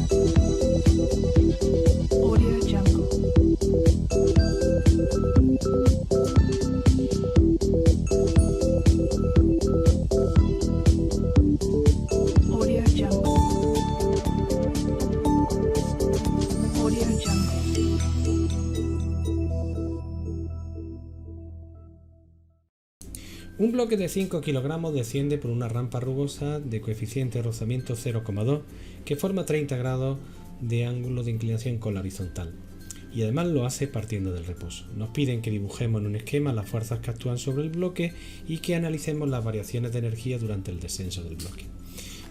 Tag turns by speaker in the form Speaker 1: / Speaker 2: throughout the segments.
Speaker 1: Audio Jungle. Audio Jungle. Audio Jungle.
Speaker 2: Un bloque de 5 kilogramos desciende por una rampa rugosa de coeficiente de rozamiento 0,2 que forma 30 grados de ángulo de inclinación con la horizontal, y además lo hace partiendo del reposo. Nos piden que dibujemos en un esquema las fuerzas que actúan sobre el bloque y que analicemos las variaciones de energía durante el descenso del bloque.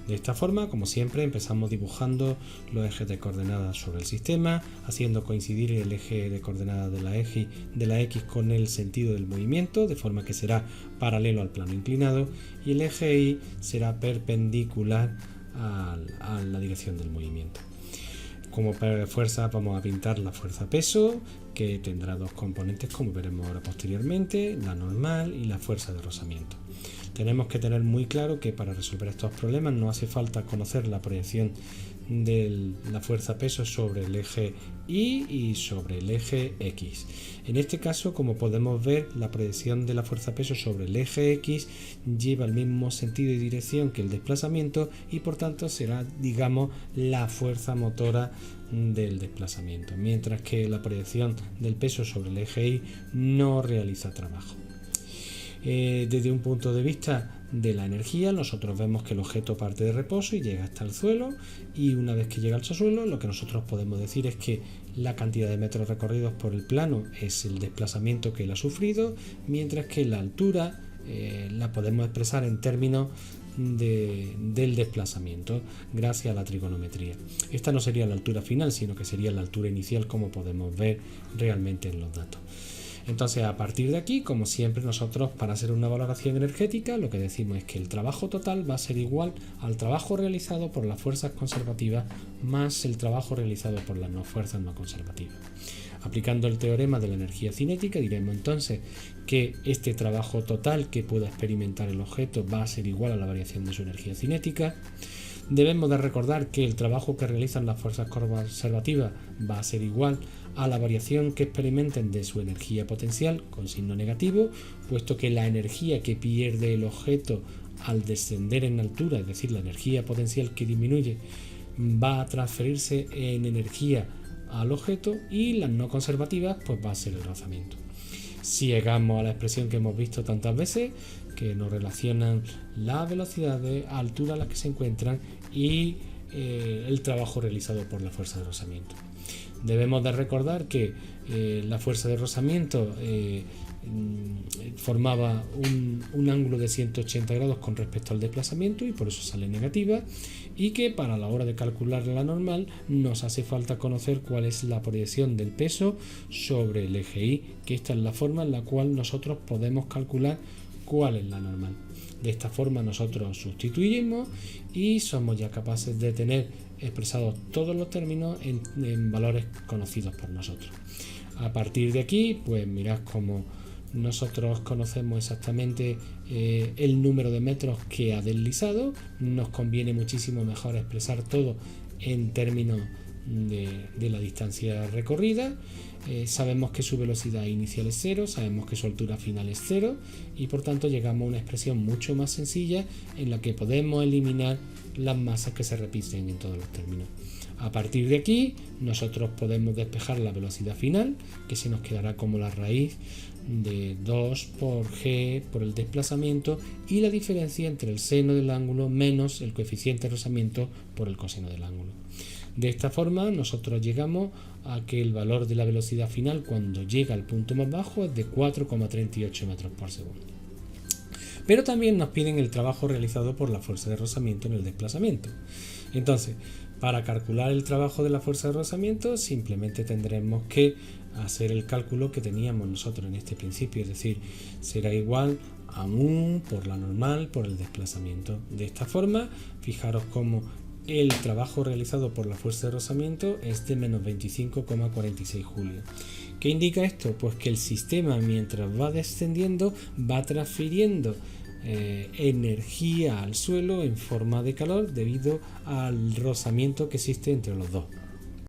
Speaker 2: De esta forma, como siempre, empezamos dibujando los ejes de coordenadas sobre el sistema, haciendo coincidir el eje de coordenadas de la X con el sentido del movimiento, de forma que será paralelo al plano inclinado, y el eje Y será perpendicular a la dirección del movimiento. Como fuerza vamos a pintar la fuerza peso, que tendrá dos componentes como veremos ahora posteriormente, la normal y la fuerza de rozamiento. Tenemos que tener muy claro que para resolver estos problemas no hace falta conocer la proyección de la fuerza peso sobre el eje Y y sobre el eje X. En este caso, como podemos ver, la proyección de la fuerza peso sobre el eje X lleva el mismo sentido y dirección que el desplazamiento y por tanto será, digamos, la fuerza motora del desplazamiento, mientras que la proyección del peso sobre el eje Y no realiza trabajo. Desde un punto de vista de la energía, nosotros vemos que el objeto parte de reposo y llega hasta el suelo, y una vez que llega al suelo, lo que nosotros podemos decir es que la cantidad de metros recorridos por el plano es el desplazamiento que él ha sufrido, mientras que la altura la podemos expresar en términos del desplazamiento gracias a la trigonometría. Esta no sería la altura final, sino que sería la altura inicial, como podemos ver realmente en los datos. Entonces, a partir de aquí, como siempre, nosotros para hacer una valoración energética lo que decimos es que el trabajo total va a ser igual al trabajo realizado por las fuerzas conservativas más el trabajo realizado por las fuerzas no conservativas. Aplicando el teorema de la energía cinética, diremos entonces que este trabajo total que pueda experimentar el objeto va a ser igual a la variación de su energía cinética. Debemos de recordar que el trabajo que realizan las fuerzas conservativas va a ser igual a la variación que experimenten de su energía potencial con signo negativo, puesto que la energía que pierde el objeto al descender en altura, es decir, la energía potencial que disminuye, va a transferirse en energía al objeto, y las no conservativas pues va a ser el rozamiento. Si llegamos a la expresión que hemos visto tantas veces, que nos relacionan las velocidades, altura a las que se encuentran y el trabajo realizado por la fuerza de rozamiento. Debemos de recordar que la fuerza de rozamiento formaba un ángulo de 180 grados con respecto al desplazamiento y por eso sale negativa, y que para la hora de calcular la normal nos hace falta conocer cuál es la proyección del peso sobre el eje Y, que esta es la forma en la cual nosotros podemos calcular cuál es la normal. De esta forma nosotros sustituimos y somos ya capaces de tener expresados todos los términos en valores conocidos por nosotros. A partir de aquí, pues mirad cómo nosotros conocemos exactamente el número de metros que ha deslizado. Nos conviene muchísimo mejor expresar todo en términos de la distancia recorrida. Sabemos que su velocidad inicial es 0, sabemos que su altura final es 0 y por tanto llegamos a una expresión mucho más sencilla en la que podemos eliminar las masas que se repiten en todos los términos. A partir de aquí nosotros podemos despejar la velocidad final, que se nos quedará como la raíz de 2 por g por el desplazamiento y la diferencia entre el seno del ángulo menos el coeficiente de rozamiento por el coseno del ángulo. De esta forma nosotros llegamos a que el valor de la velocidad final cuando llega al punto más bajo es de 4,38 metros por segundo. Pero también nos piden el trabajo realizado por la fuerza de rozamiento en el desplazamiento. Entonces, para calcular el trabajo de la fuerza de rozamiento simplemente tendremos que hacer el cálculo que teníamos nosotros en este principio, es decir, será igual a mu por la normal por el desplazamiento. De esta forma, fijaros cómo el trabajo realizado por la fuerza de rozamiento es de menos 25,46 julios. ¿Qué indica esto? Pues que el sistema, mientras va descendiendo, va transfiriendo energía al suelo en forma de calor debido al rozamiento que existe entre los dos.